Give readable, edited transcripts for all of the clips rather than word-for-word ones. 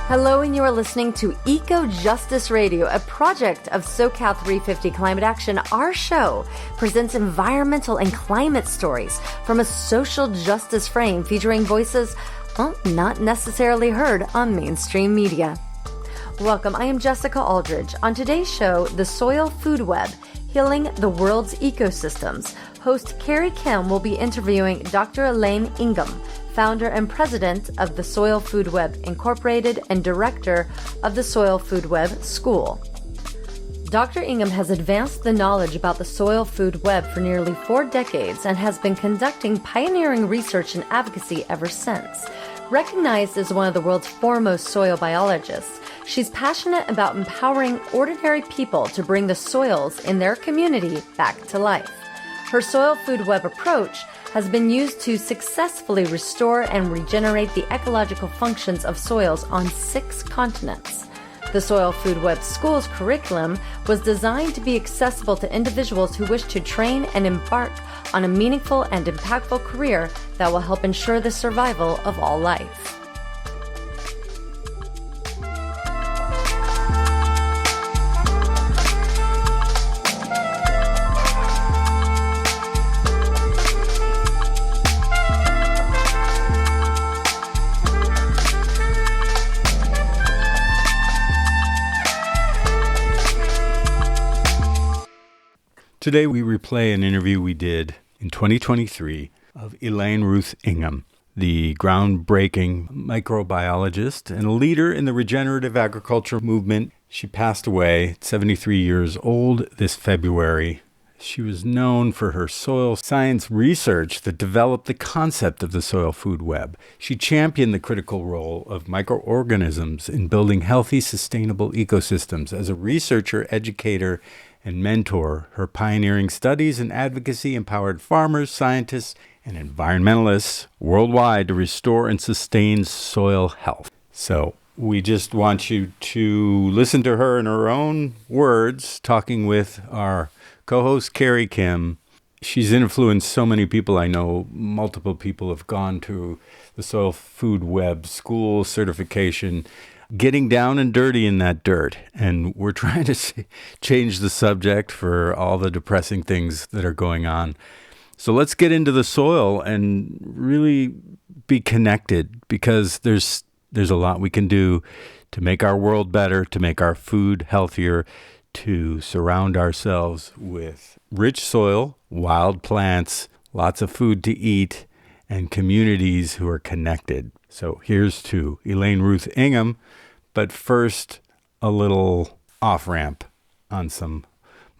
Hello, and you are listening to Eco Justice Radio, a project of SoCal 350 Climate Action. Our show presents environmental and climate stories from a social justice frame featuring voices, not necessarily heard on mainstream media. Welcome, I am Jessica Aldridge. On today's show, The Soil Food Web, Healing the World's Ecosystems. Host Carrie Kim will be interviewing Dr. Elaine Ingham, founder and president of the Soil Food Web Incorporated and director of the Soil Food Web School. Dr. Ingham has advanced the knowledge about the soil food web for nearly 4 decades and has been conducting pioneering research and advocacy ever since. Recognized as one of the world's foremost soil biologists, she's passionate about empowering ordinary people to bring the soils in their community back to life. Her soil food web approach has been used to successfully restore and regenerate the ecological functions of soils on 6 continents. The Soil Food Web School's curriculum was designed to be accessible to individuals who wish to train and embark on a meaningful and impactful career that will help ensure the survival of all life. Today we replay an interview we did in 2023 of Elaine Ruth Ingham, the groundbreaking microbiologist and a leader in the regenerative agriculture movement. She passed away at 73 years old this February. She was known for her soil science research that developed the concept of the soil food web. She championed the critical role of microorganisms in building healthy, sustainable ecosystems. As a researcher, educator, and mentor, her pioneering studies and advocacy empowered farmers, scientists, and environmentalists worldwide to restore and sustain soil health. So we just want you to listen to her in her own words, talking with our co-host, Carrie Kim. She's influenced so many people. I know multiple people have gone to the Soil Food Web School certification, getting down and dirty in that dirt. And we're trying to change the subject for all the depressing things that are going on. So let's get into the soil and really be connected, because there's a lot we can do to make our world better, to make our food healthier, to surround ourselves with rich soil, wild plants, lots of food to eat, and communities who are connected. So here's to Elaine Ruth Ingham, but first, a little off-ramp on some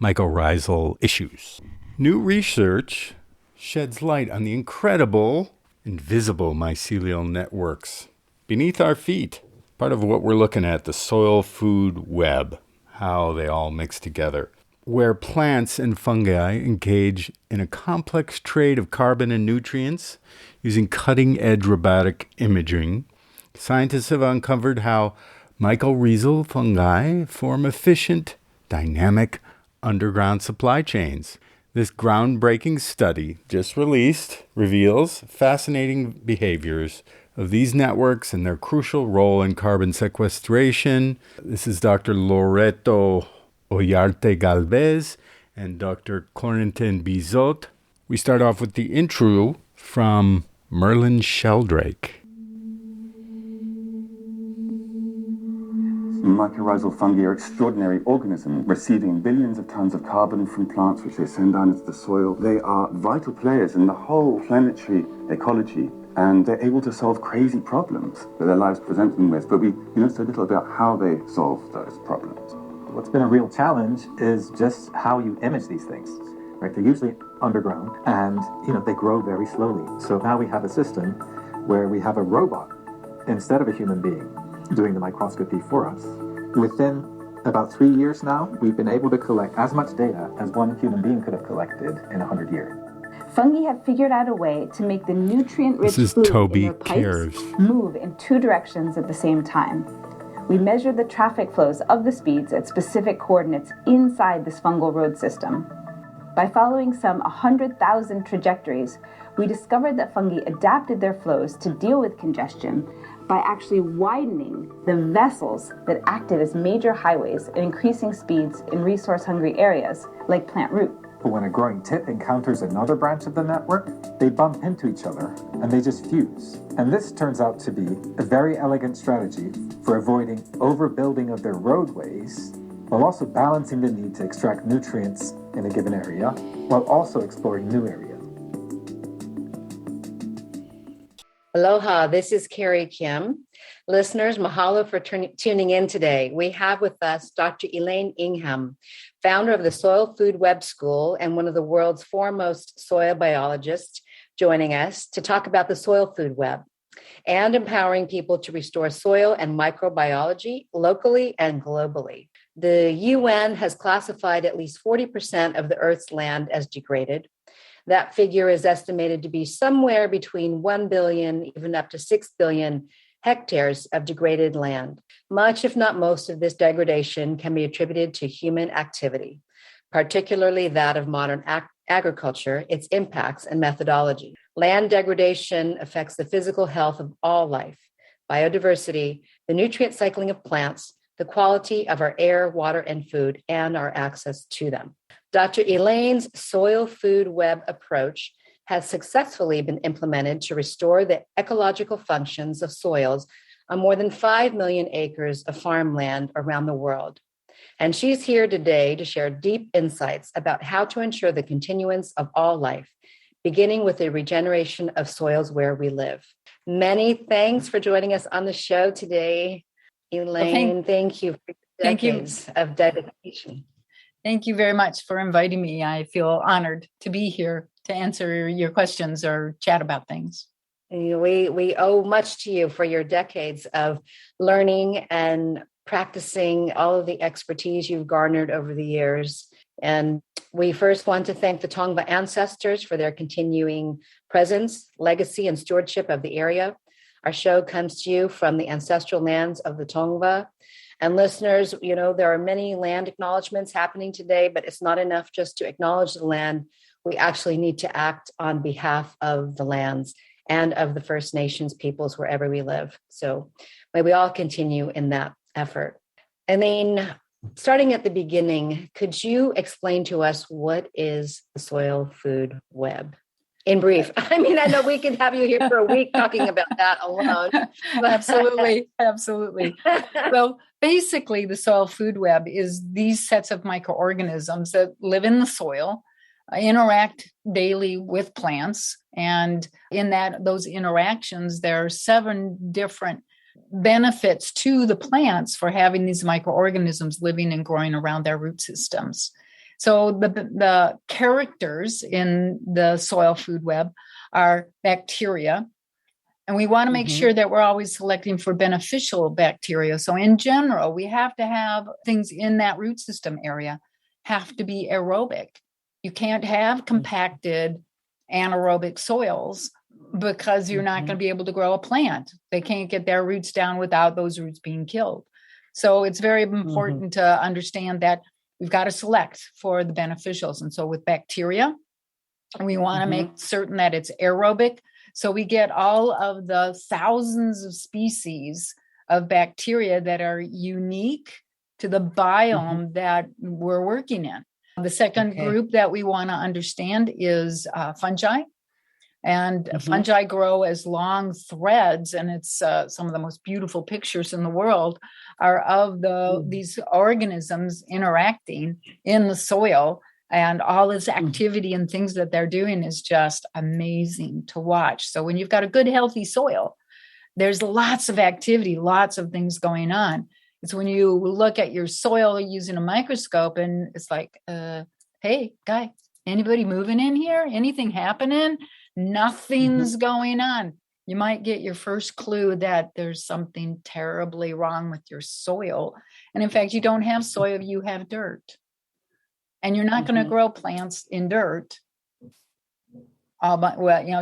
mycorrhizal issues. New research sheds light on the incredible invisible mycelial networks beneath our feet. Part of what we're looking at, the soil food web, how they all mix together, where plants and fungi engage in a complex trade of carbon and nutrients using cutting-edge robotic imaging. Scientists have uncovered how mycorrhizal fungi form efficient, dynamic underground supply chains. This groundbreaking study, just released, reveals fascinating behaviors of these networks and their crucial role in carbon sequestration. This is Dr. Loreto Oyarte Galvez and Dr. Corentin Bizot. We start off with the intro from Merlin Sheldrake. Mycorrhizal fungi are extraordinary organisms, receiving billions of tons of carbon from plants which they send down into the soil. They are vital players in the whole planetary ecology, and they're able to solve crazy problems that their lives present them with, but we know so little about how they solve those problems. What's been a real challenge is just how you image these things. Right? They're usually underground, and they grow very slowly. So now we have a system where we have a robot instead of a human being doing the microscopy for us. Within about 3 years now, we've been able to collect as much data as one human being could have collected in 100 years. Fungi have figured out a way to make the nutrient-rich fluid in their pipes move in 2 directions at the same time. We measure the traffic flows of the speeds at specific coordinates inside this fungal road system. By following some 100,000 trajectories, we discovered that fungi adapted their flows to deal with congestion by actually widening the vessels that acted as major highways and increasing speeds in resource-hungry areas like plant root. But when a growing tip encounters another branch of the network, they bump into each other and they just fuse. And this turns out to be a very elegant strategy for avoiding overbuilding of their roadways, while also balancing the need to extract nutrients in a given area, while also exploring new areas. Aloha, this is Carrie Kim. Listeners, mahalo for tuning in today. We have with us Dr. Elaine Ingham, founder of the Soil Food Web School and one of the world's foremost soil biologists, joining us to talk about the soil food web and empowering people to restore soil and microbiology locally and globally. The UN has classified at least 40% of the Earth's land as degraded. That figure is estimated to be somewhere between 1 billion, even up to 6 billion hectares of degraded land. Much, if not most, of this degradation can be attributed to human activity, particularly that of modern agriculture, its impacts and methodology. Land degradation affects the physical health of all life, biodiversity, the nutrient cycling of plants, the quality of our air, water, and food, and our access to them. Dr. Elaine's soil food web approach has successfully been implemented to restore the ecological functions of soils on more than 5 million acres of farmland around the world. And she's here today to share deep insights about how to ensure the continuance of all life, beginning with the regeneration of soils where we live. Many thanks for joining us on the show today, Elaine. Thank you for decades of dedication. Thank you very much for inviting me. I feel honored to be here to answer your questions or chat about things. We owe much to you for your decades of learning and practicing all of the expertise you've garnered over the years. And we first want to thank the Tongva ancestors for their continuing presence, legacy, and stewardship of the area. Our show comes to you from the ancestral lands of the Tongva. And listeners, you know, there are many land acknowledgements happening today, but it's not enough just to acknowledge the land. We actually need to act on behalf of the lands and of the First Nations peoples wherever we live. So may we all continue in that effort. And then starting at the beginning, could you explain to us what is the soil food web? In brief. I mean, I know we could have you here for a week talking about that alone. Absolutely. So basically, the soil food web is these sets of microorganisms that live in the soil, interact daily with plants. And in those interactions, there are 7 different benefits to the plants for having these microorganisms living and growing around their root systems. So the characters in the soil food web are bacteria, and we want to make sure that we're always selecting for beneficial bacteria. So in general, we have to have things in that root system area have to be aerobic. You can't have compacted anaerobic soils because you're not going to be able to grow a plant. They can't get their roots down without those roots being killed. So it's very important to understand that we've got to select for the beneficials. And so with bacteria, we want to make certain that it's aerobic. So we get all of the thousands of species of bacteria that are unique to the biome that we're working in. The second group that we want to understand is fungi. And fungi grow as long threads, and it's some of the most beautiful pictures in the world are of these organisms interacting in the soil, and all this activity and things that they're doing is just amazing to watch. So when you've got a good, healthy soil, there's lots of activity, lots of things going on. It's when you look at your soil using a microscope and it's like, hey, guy, anybody moving in here? Anything happening? Nothing's going on. You might get your first clue that there's something terribly wrong with your soil. And in fact, you don't have soil, you have dirt. And you're not going to grow plants in dirt.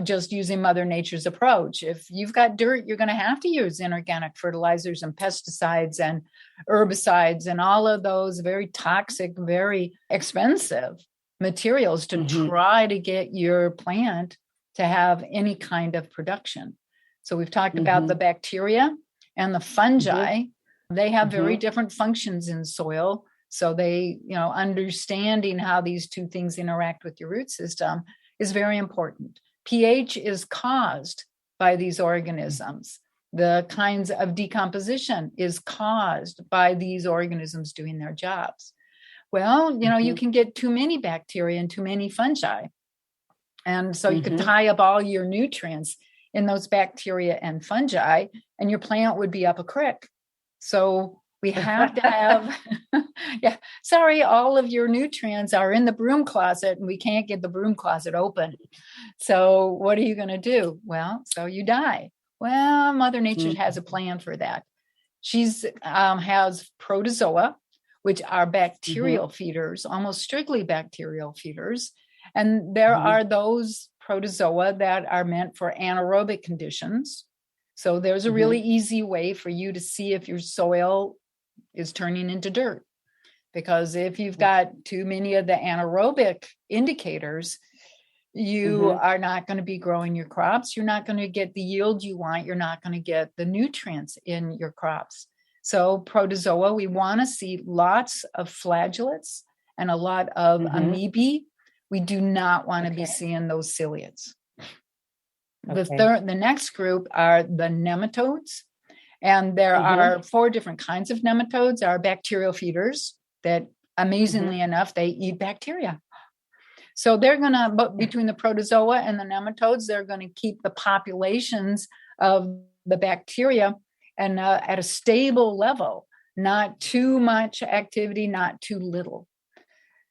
Just using Mother Nature's approach. If you've got dirt, you're going to have to use inorganic fertilizers and pesticides and herbicides and all of those very toxic, very expensive materials to try to get your plant to have any kind of production. So we've talked about the bacteria and the fungi. They have very different functions in soil. So they, understanding how these two things interact with your root system is very important. pH is caused by these organisms. The kinds of decomposition is caused by these organisms doing their jobs. Well, you can get too many bacteria and too many fungi. And so you could tie up all your nutrients in those bacteria and fungi, and your plant would be up a creek. So we have to have, all of your nutrients are in the broom closet and we can't get the broom closet open. So what are you going to do? Well, so you die. Well, Mother Nature has a plan for that. She's has protozoa, which are bacterial feeders, almost strictly bacterial feeders. And there are those protozoa that are meant for anaerobic conditions. So there's a really easy way for you to see if your soil is turning into dirt. Because if you've got too many of the anaerobic indicators, you are not going to be growing your crops. You're not going to get the yield you want. You're not going to get the nutrients in your crops. So protozoa, we want to see lots of flagellates and a lot of amoebae. We do not want to be seeing those ciliates. The next group are the nematodes. And there are 4 different kinds of nematodes. There are bacterial feeders that, amazingly enough, they eat bacteria. So they're going to, between the protozoa and the nematodes, they're going to keep the populations of the bacteria and at a stable level, not too much activity, not too little.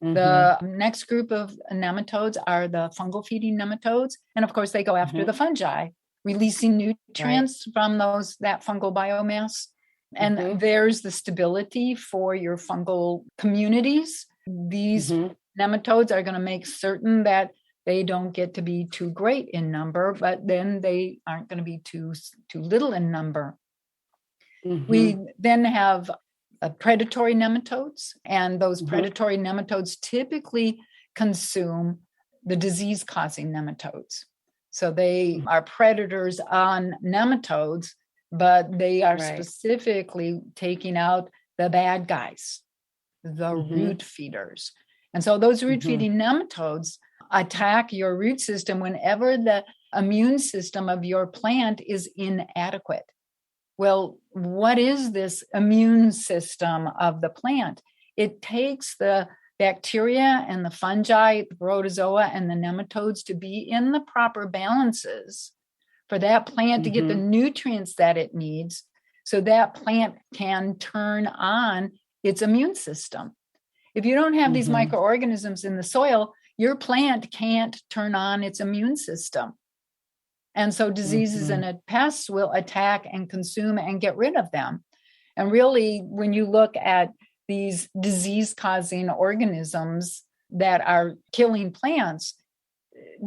The next group of nematodes are the fungal feeding nematodes. And of course, they go after the fungi, releasing nutrients from that fungal biomass. And there's the stability for your fungal communities. These nematodes are going to make certain that they don't get to be too great in number, but then they aren't going to be too little in number. We then have predatory nematodes, and those predatory nematodes typically consume the disease-causing nematodes. So they are predators on nematodes, but they are specifically taking out the bad guys, the root feeders. And so those root-feeding nematodes attack your root system whenever the immune system of your plant is inadequate. Well, what is this immune system of the plant? It takes the bacteria and the fungi, the protozoa and the nematodes to be in the proper balances for that plant to get the nutrients that it needs so that plant can turn on its immune system. If you don't have these microorganisms in the soil, your plant can't turn on its immune system. And so diseases and pests will attack and consume and get rid of them. And really, when you look at these disease-causing organisms that are killing plants,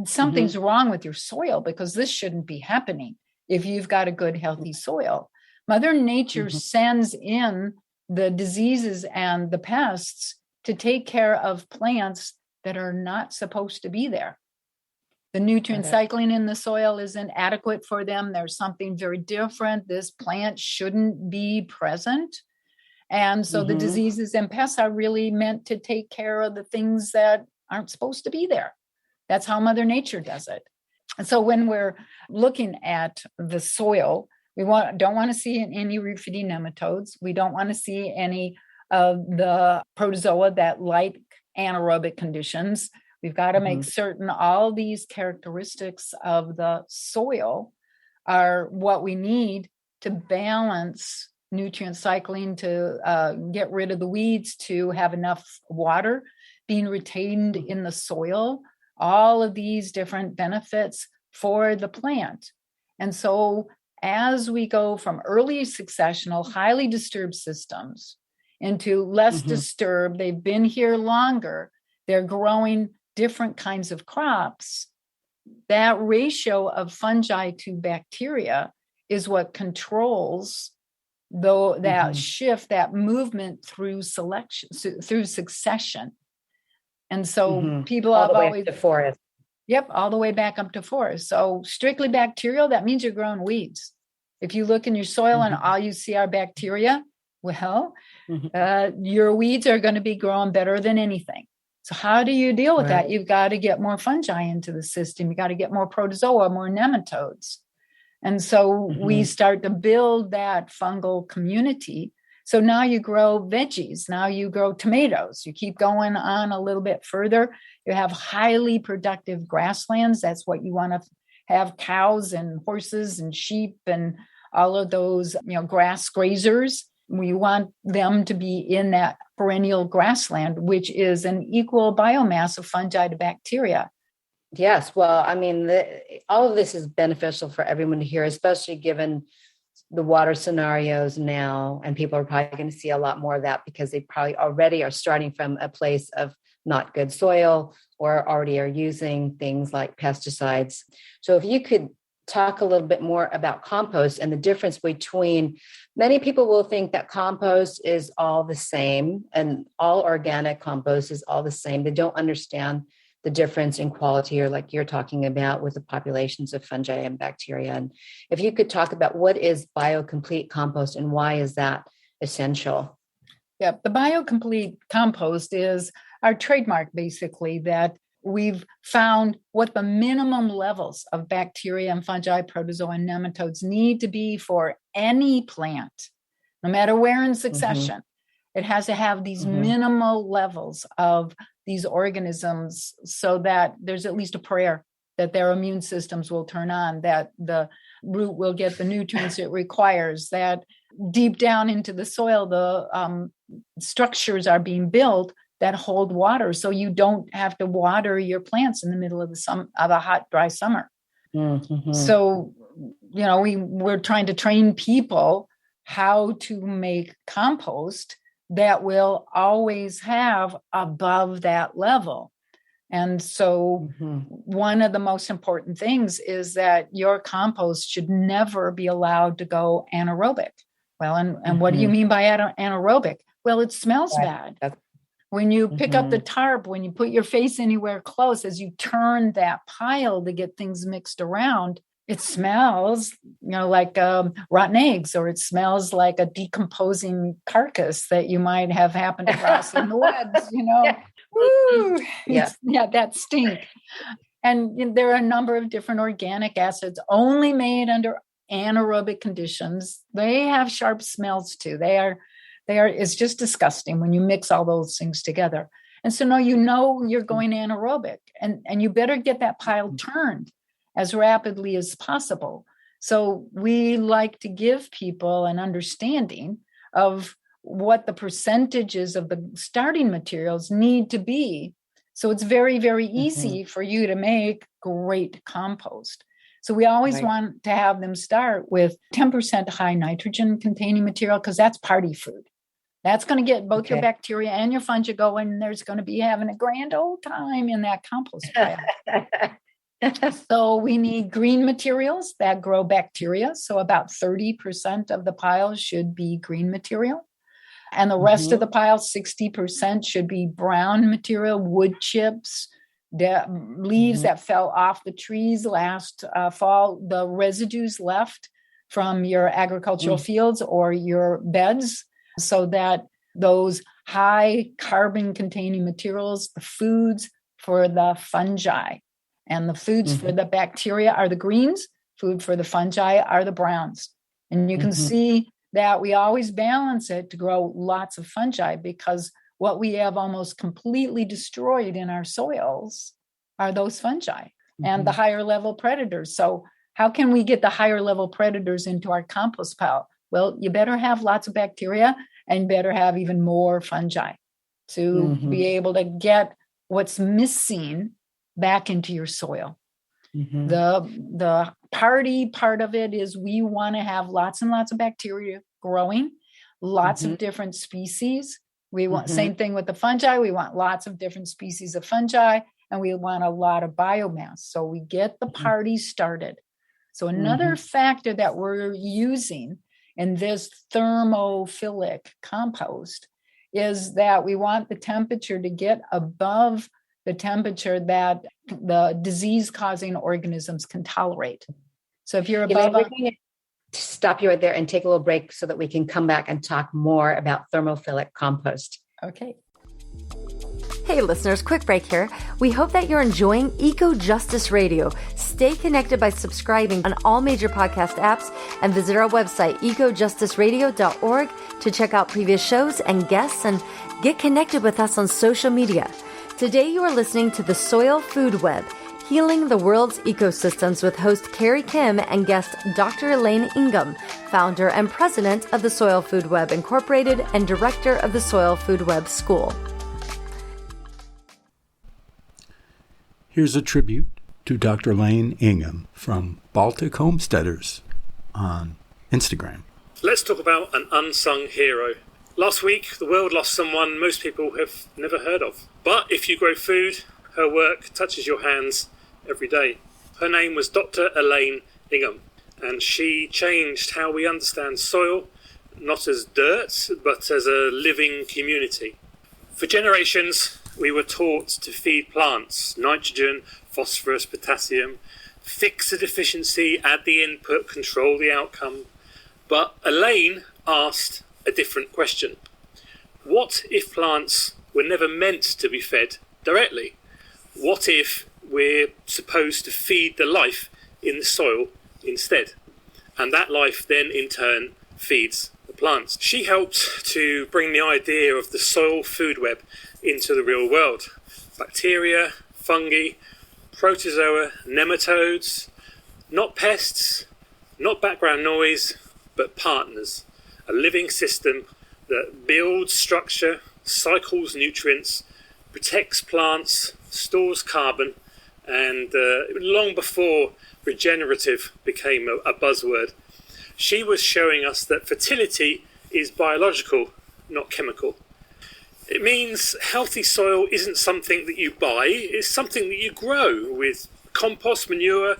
something's wrong with your soil, because this shouldn't be happening if you've got a good, healthy soil. Mother Nature sends in the diseases and the pests to take care of plants that are not supposed to be there. The nutrient cycling in the soil isn't adequate for them. There's something very different. This plant shouldn't be present. And so the diseases and pests are really meant to take care of the things that aren't supposed to be there. That's how Mother Nature does it. And so when we're looking at the soil, we don't want to see any root-feeding nematodes. We don't want to see any of the protozoa that like anaerobic conditions. We've got to make certain all these characteristics of the soil are what we need to balance nutrient cycling, to get rid of the weeds, to have enough water being retained in the soil, all of these different benefits for the plant. And so as we go from early successional, highly disturbed systems into less disturbed, they've been here longer, they're growing different kinds of crops, that ratio of fungi to bacteria is what controls that shift, that movement through selection, through succession. And so people all have the way always up to forest. Yep, all the way back up to forest. So strictly bacterial, that means you're growing weeds. If you look in your soil and all you see are bacteria, well, your weeds are going to be growing better than anything. So how do you deal with that? You've got to get more fungi into the system. You got to get more protozoa, more nematodes. And so we start to build that fungal community. So now you grow veggies. Now you grow tomatoes. You keep going on a little bit further. You have highly productive grasslands. That's what you want to have: cows and horses and sheep and all of those, grass grazers. We want them to be in that perennial grassland, which is an equal biomass of fungi to bacteria. Yes. Well, I mean, all of this is beneficial for everyone to hear, especially given the water scenarios now. And people are probably going to see a lot more of that because they probably already are starting from a place of not good soil or already are using things like pesticides. So if you could talk a little bit more about compost and the difference between, many people will think that compost is all the same and all organic compost is all the same. They don't understand the difference in quality, or like you're talking about with the populations of fungi and bacteria. And if you could talk about what is biocomplete compost and why is that essential? Yeah, the biocomplete compost is our trademark, basically, that we've found what the minimum levels of bacteria and fungi, protozoa, and nematodes need to be for any plant, no matter where in succession. It has to have these minimal levels of these organisms so that there's at least a prayer that their immune systems will turn on, that the root will get the nutrients it requires, that deep down into the soil, the structures are being built that hold water, so you don't have to water your plants in the middle of a hot, dry summer. So, we're trying to train people how to make compost that will always have above that level. And so one of the most important things is that your compost should never be allowed to go anaerobic. Well, and what do you mean by anaerobic? Well, it smells bad. When you pick up the tarp, when you put your face anywhere close, as you turn that pile to get things mixed around, it smells, like rotten eggs, or it smells like a decomposing carcass that you might have happened across in the woods, Woo! That stink. And there are a number of different organic acids only made under anaerobic conditions. They have sharp smells too. It's just disgusting when you mix all those things together. And so now you're going anaerobic, and you better get that pile turned as rapidly as possible. So we like to give people an understanding of what the percentages of the starting materials need to be. So it's very, very easy for you to make great compost. So we always want to have them start with 10% high nitrogen containing material, because that's party food. That's going to get both your bacteria and your fungi going, and there's going to be having a grand old time in that compost pile. So we need green materials that grow bacteria. So about 30% of the pile should be green material. And the rest of the pile, 60%, should be brown material, wood chips, the leaves that fell off the trees last fall, the residues left from your agricultural fields or your beds, so that those high carbon containing materials, the foods for the fungi, and the foods for the bacteria are the greens, food for the fungi are the browns. And you can see that we always balance it to grow lots of fungi, because what we have almost completely destroyed in our soils are those fungi and the higher level predators. So how can we get the higher level predators into our compost pile? Well, you better have lots of bacteria and better have even more fungi to be able to get what's missing back into your soil. The party part of it is we want to have lots and lots of bacteria growing, lots of different species. We want same thing with the fungi. We want lots of different species of fungi, and we want a lot of biomass. So we get the party started. So another factor that we're using in this thermophilic compost is that we want the temperature to get above the temperature that the disease-causing organisms can tolerate. So if you're above... We're going to stop you right there and take a little break so that we can come back and talk more about thermophilic compost. Okay. Hey listeners, quick break here. We hope that you're enjoying Eco Justice Radio. Stay connected by subscribing on all major podcast apps and visit our website, ecojusticeradio.org, to check out previous shows and guests and get connected with us on social media. Today you are listening to the Soil Food Web, Healing the World's Ecosystems with host Carrie Kim and guest Dr. Elaine Ingham, founder and president of the Soil Food Web Incorporated and director of the Soil Food Web School. Here's a tribute to Dr. Elaine Ingham from Baltic Homesteaders on Instagram. Let's talk about an unsung hero. Last week, the world lost someone most people have never heard of. But if you grow food, her work touches your hands every day. Her name was Dr. Elaine Ingham, and she changed how we understand soil, not as dirt, but as a living community. For generations, we were taught to feed plants nitrogen, phosphorus, potassium, fix a deficiency, add the input, control the outcome. But Elaine asked a different question. What if plants were never meant to be fed directly? What if we're supposed to feed the life in the soil instead? And that life then in turn feeds the plants. She helped to bring the idea of the soil food web into the real world. Bacteria, fungi, protozoa, nematodes, not pests, not background noise, but partners. A living system that builds structure, cycles nutrients, protects plants, stores carbon, and long before regenerative became a buzzword, she was showing us that fertility is biological, not chemical. It means healthy soil isn't something that you buy, it's something that you grow with compost, manure,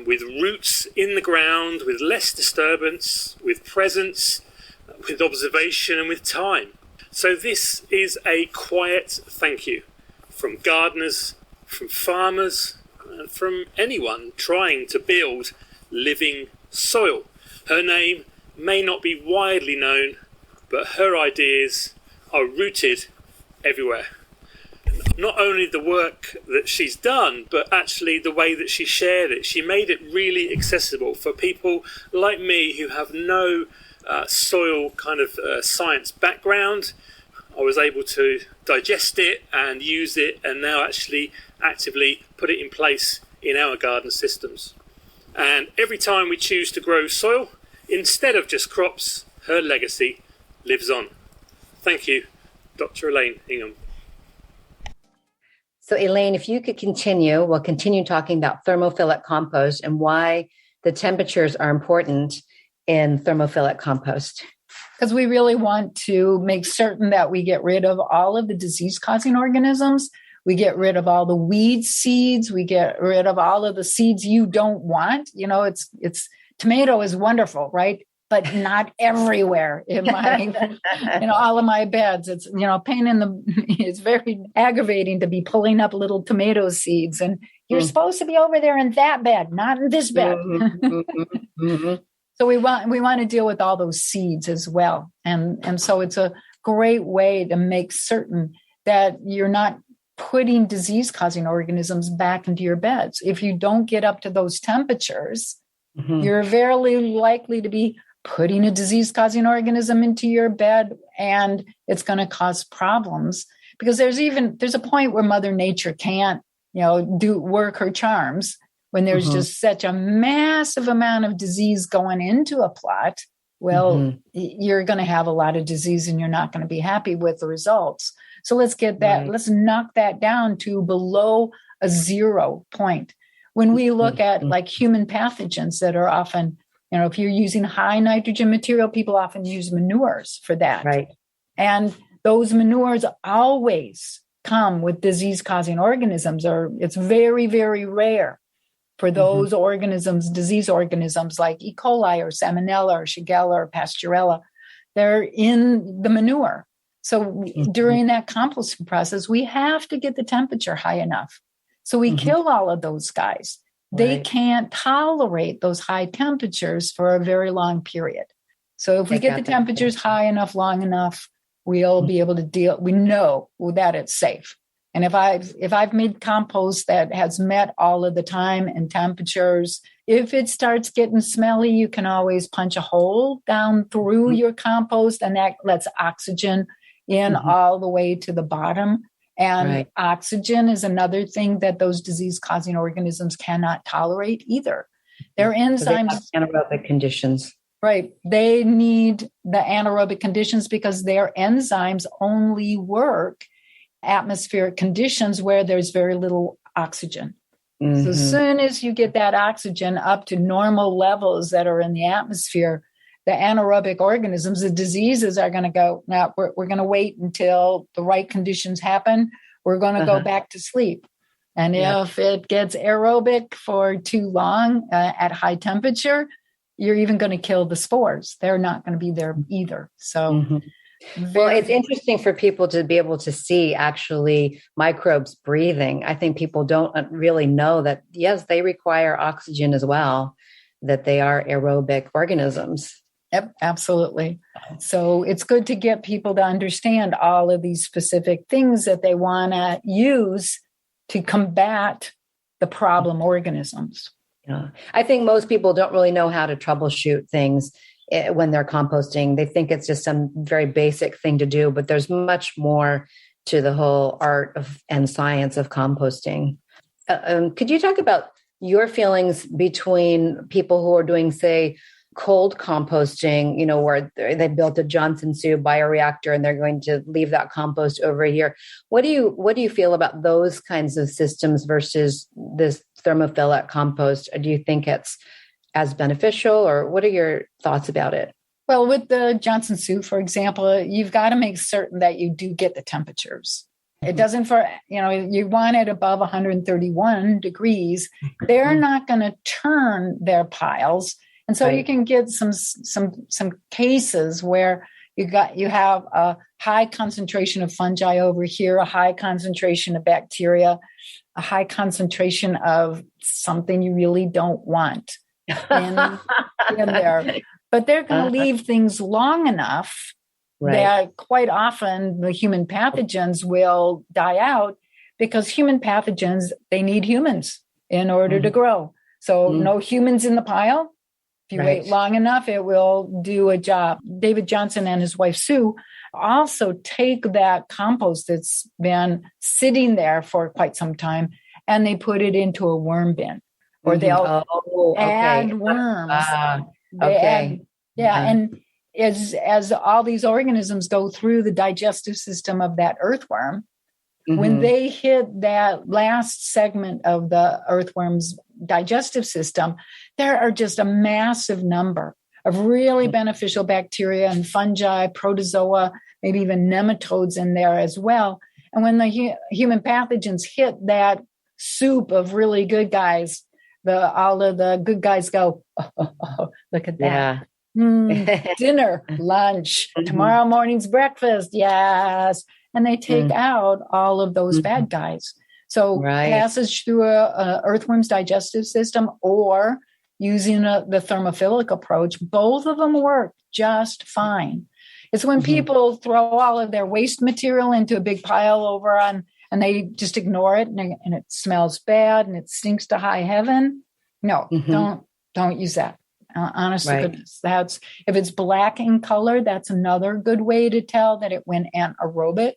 with roots in the ground, with less disturbance, with presence, with observation and with time. So this is a quiet thank you from gardeners, from farmers, and from anyone trying to build living soil. Her name may not be widely known, but her ideas are rooted everywhere. Not only the work that she's done, but actually the way that she shared it. She made it really accessible for people like me who have no soil kind of science background. I was able to digest it and use it, and now actually actively put it in place in our garden systems. And every time we choose to grow soil instead of just crops, her legacy lives on. Thank you, Dr. Elaine Ingham. So Elaine, if you could continue, we'll continue talking about thermophilic compost and why the temperatures are important in thermophilic compost. Because we really want to make certain that we get rid of all of the disease-causing organisms. We get rid of all the weed seeds. We get rid of all of the seeds you don't want. You know, it's tomato is wonderful, right? But not everywhere in my, all of my beds. It's, it's very aggravating to be pulling up little tomato seeds. And you're supposed to be over there in that bed, not in this bed. So we want to deal with all those seeds as well. And so it's a great way to make certain that you're not putting disease-causing organisms back into your beds. If you don't get up to those temperatures, you're very likely to be putting a disease-causing organism into your bed, and it's going to cause problems because there's a point where Mother Nature can't, work her charms when there's just such a massive amount of disease going into a plot. Well, you're going to have a lot of disease and you're not going to be happy with the results. So let's get that, let's knock that down to below a 0 point. When we look at like human pathogens that are often, if you're using high nitrogen material, people often use manures for that. Right. And those manures always come with disease-causing organisms, or it's very, very rare for those organisms, disease organisms like E. coli or Salmonella or Shigella or Pasteurella. They're in the manure. So during that composting process, we have to get the temperature high enough. So we kill all of those guys. They can't tolerate those high temperatures for a very long period. So if we get the temperatures high enough, long enough, we'll be able to deal. We know that it's safe. And if I've made compost that has met all of the time and temperatures, if it starts getting smelly, you can always punch a hole down through your compost, and that lets oxygen in all the way to the bottom. And oxygen is another thing that those disease-causing organisms cannot tolerate either. Their enzymes, anaerobic conditions. Right. They need the anaerobic conditions because their enzymes only work atmospheric conditions where there's very little oxygen. So as soon as you get that oxygen up to normal levels that are in the atmosphere, the anaerobic organisms, the diseases are going to go, now we're going to wait until the right conditions happen. We're going to go back to sleep. And if it gets aerobic for too long at high temperature, you're even going to kill the spores. They're not going to be there either. So, well, it's interesting for people to be able to see actually microbes breathing. I think people don't really know that, yes, they require oxygen as well, that they are aerobic organisms. Yep, absolutely. So it's good to get people to understand all of these specific things that they want to use to combat the problem organisms. Yeah. I think most people don't really know how to troubleshoot things when they're composting. They think it's just some very basic thing to do, but there's much more to the whole art of and science of composting. Could you talk about your feelings between people who are doing, say, cold composting, where they built a Johnson Sioux bioreactor and they're going to leave that compost over here? What do you feel about those kinds of systems versus this thermophilic compost? Do you think it's as beneficial, or what are your thoughts about it? Well, with the Johnson Sioux, for example, you've got to make certain that you do get the temperatures. It doesn't you want it above 131 degrees. They're not going to turn their piles. And so you can get some cases where you have a high concentration of fungi over here, a high concentration of bacteria, a high concentration of something you really don't want in there. But they're going to leave things long enough that quite often the human pathogens will die out, because human pathogens, they need humans in order to grow. So no humans in the pile. If you wait long enough, it will do a job. David Johnson and his wife, Sue, also take that compost that's been sitting there for quite some time, and they put it into a worm bin, or they'll add worms. And as all these organisms go through the digestive system of that earthworm, when they hit that last segment of the earthworm's digestive system, there are just a massive number of really beneficial bacteria and fungi, protozoa, maybe even nematodes in there as well. And when the human pathogens hit that soup of really good guys, all of the good guys go, oh, look at that. Dinner, lunch, tomorrow morning's breakfast, yes. And they take out all of those bad guys. So passage through a earthworm's digestive system or using the thermophilic approach, both of them work just fine. It's when people throw all of their waste material into a big pile over on, and they just ignore it, and it smells bad and it stinks to high heaven. No, don't use that. Honest to goodness, if it's black in color, that's another good way to tell that it went anaerobic,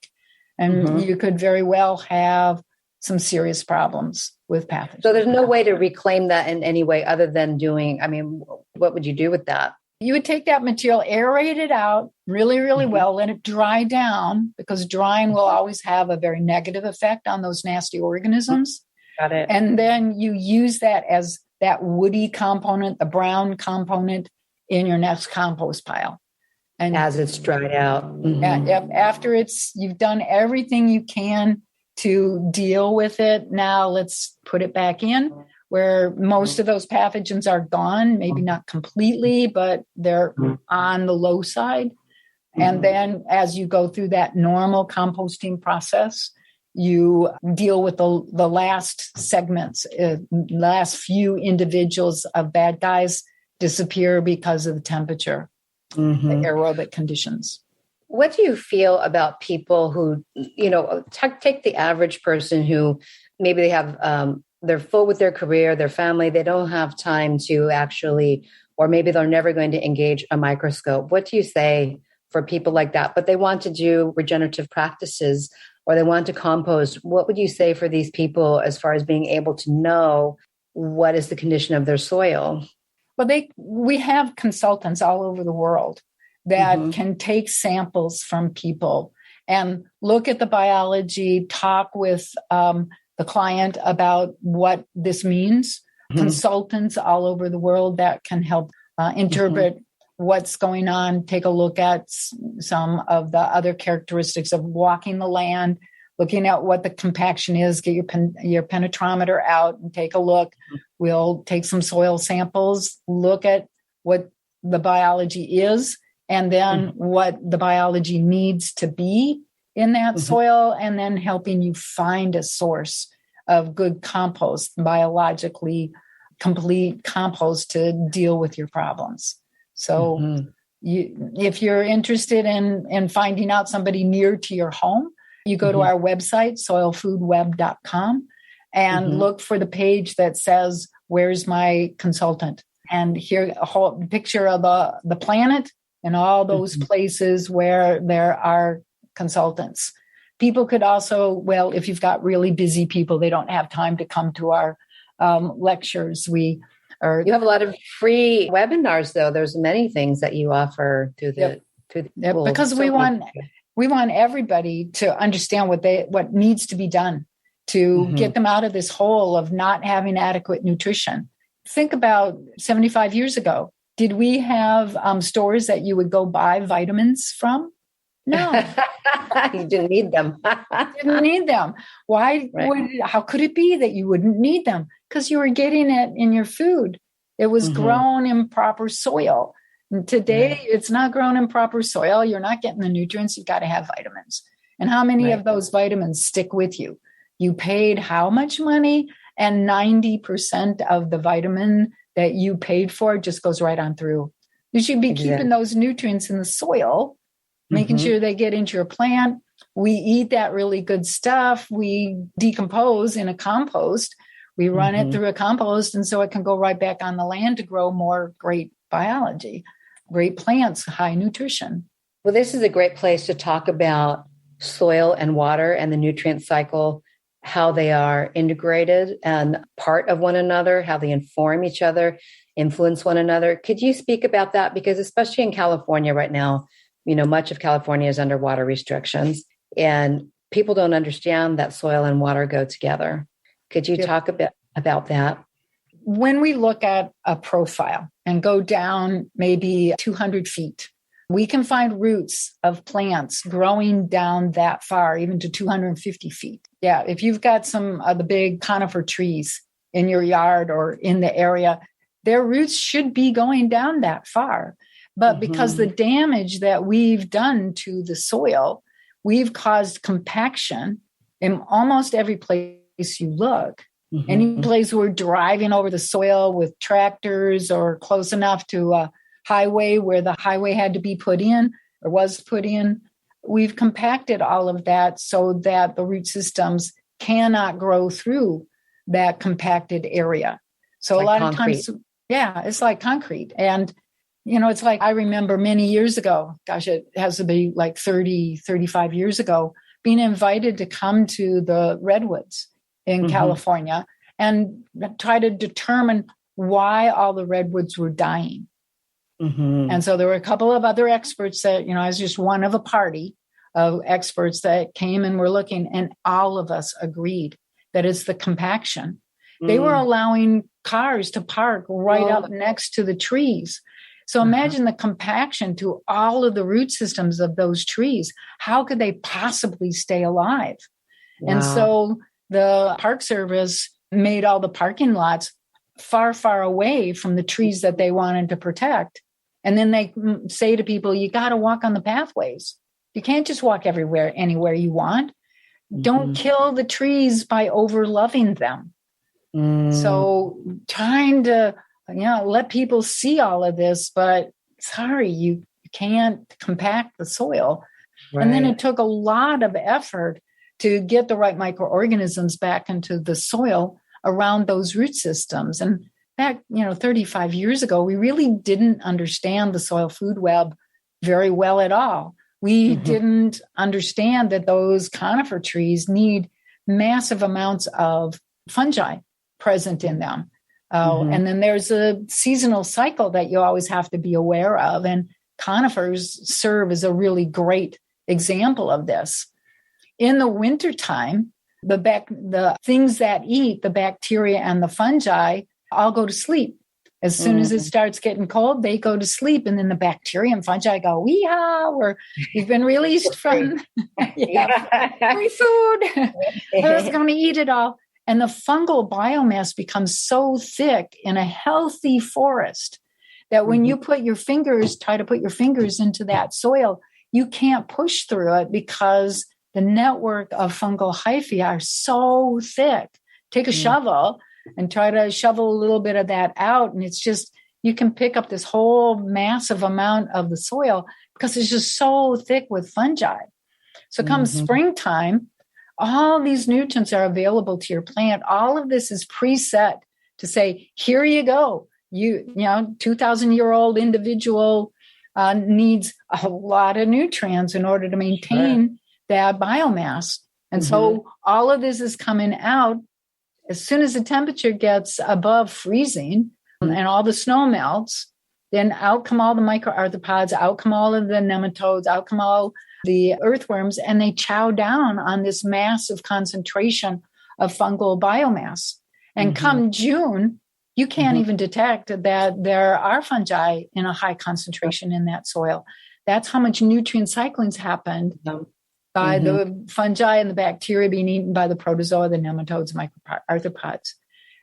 and you could very well have some serious problems with pathogens. So there's no way to reclaim that in any way other than what would you do with that? You would take that material, aerate it out really, really well, let it dry down, because drying will always have a very negative effect on those nasty organisms. Got it. And then you use that as that woody component, the brown component, in your next compost pile. And as it's dried out. After you've done everything you can to deal with it, now let's put it back in where most of those pathogens are gone, maybe not completely, but they're on the low side. And then as you go through that normal composting process, you deal with the last segments, last few individuals of bad guys disappear because of the temperature, the aerobic conditions. What do you feel about people who, take the average person who maybe they have, they're full with their career, their family, they don't have time to actually, or maybe they're never going to engage a microscope. What do you say for people like that, but they want to do regenerative practices or they want to compost? What would you say for these people as far as being able to know what is the condition of their soil? Well, we have consultants all over the world that can take samples from people and look at the biology, talk with the client about what this means. Consultants all over the world that can help interpret what's going on, take a look at some of the other characteristics of walking the land, looking at what the compaction is, get your penetrometer out and take a look. We'll take some soil samples, look at what the biology is, and then what the biology needs to be in that soil, and then helping you find a source of good compost, biologically complete compost to deal with your problems. So if you're interested in finding out somebody near to your home, you go to our website, soilfoodweb.com, and look for the page that says, "Where's my consultant?" And here a whole picture of the planet and all those places where there are consultants. People could also, well, if you've got really busy people, they don't have time to come to our lectures. You have a lot of free webinars, though. There's many things that you offer through the because we want everybody to understand what needs to be done to get them out of this hole of not having adequate nutrition. Think about 75 years ago. Did we have stores that you would go buy vitamins from? No. You didn't need them. Didn't need them. Why? Right. How could it be that you wouldn't need them? Because you were getting it in your food. It was grown in proper soil. And today, it's not grown in proper soil. You're not getting the nutrients. You've got to have vitamins. And how many of those vitamins stick with you? You paid how much money? And 90% of the vitamin that you paid for just goes right on through. You should be keeping those nutrients in the soil, making sure they get into your plant. We eat that really good stuff. We decompose in a compost. We run it through a compost, and so it can go right back on the land to grow more great biology, great plants, high nutrition. Well, this is a great place to talk about soil and water and the nutrient cycle, how they are integrated and part of one another, how they inform each other, influence one another. Could you speak about that? Because especially in California right now, much of California is under water restrictions, and people don't understand that soil and water go together. Could you talk a bit about that? When we look at a profile and go down maybe 200 feet, we can find roots of plants growing down that far, even to 250 feet. Yeah, if you've got some of the big conifer trees in your yard or in the area, their roots should be going down that far. But because the damage that we've done to the soil, we've caused compaction in almost every place you look. Any place we're driving over the soil with tractors or close enough to a highway where the highway had to be put in or was put in, we've compacted all of that so that the root systems cannot grow through that compacted area. So like a lot concrete. Of times, it's like concrete. And, it's like I remember many years ago, gosh, it has to be like 30, 35 years ago, being invited to come to the redwoods in California and try to determine why all the redwoods were dying. And so there were a couple of other experts that, I was just one of a party of experts that came and were looking, and all of us agreed that it's the compaction. They were allowing cars to park right up next to the trees. So imagine the compaction to all of the root systems of those trees. How could they possibly stay alive? Wow. And so the Park Service made all the parking lots far, far away from the trees that they wanted to protect. And then they say to people, you got to walk on the pathways. You can't just walk anywhere you want. Don't kill the trees by over-loving them. So trying to, let people see all of this, but sorry, you can't compact the soil. Right. And then it took a lot of effort to get the right microorganisms back into the soil around those root systems. And back, 35 years ago, we really didn't understand the soil food web very well at all. We didn't understand that those conifer trees need massive amounts of fungi present in them. And then there's a seasonal cycle that you always have to be aware of. And conifers serve as a really great example of this. In the wintertime, the things that eat the bacteria and the fungi all go to sleep. As soon as it starts getting cold, they go to sleep. And then the bacteria and fungi go, we've been released from free food. Who's going to eat it all? And the fungal biomass becomes so thick in a healthy forest that when you try to put your fingers into that soil, you can't push through it because the network of fungal hyphae are so thick. Take a shovel and try to shovel a little bit of that out. And it's just, you can pick up this whole massive amount of the soil because it's just so thick with fungi. So come springtime, all these nutrients are available to your plant. All of this is preset to say, here you go. 2,000-year-old individual needs a lot of nutrients in order to maintain that biomass. And so all of this is coming out. As soon as the temperature gets above freezing and all the snow melts, then out come all the microarthropods, out come all of the nematodes, out come all the earthworms, and they chow down on this massive concentration of fungal biomass. And come June, you can't even detect that there are fungi in a high concentration in that soil. That's how much nutrient cycling's happened by the fungi and the bacteria being eaten by the protozoa, the nematodes, microarthropods.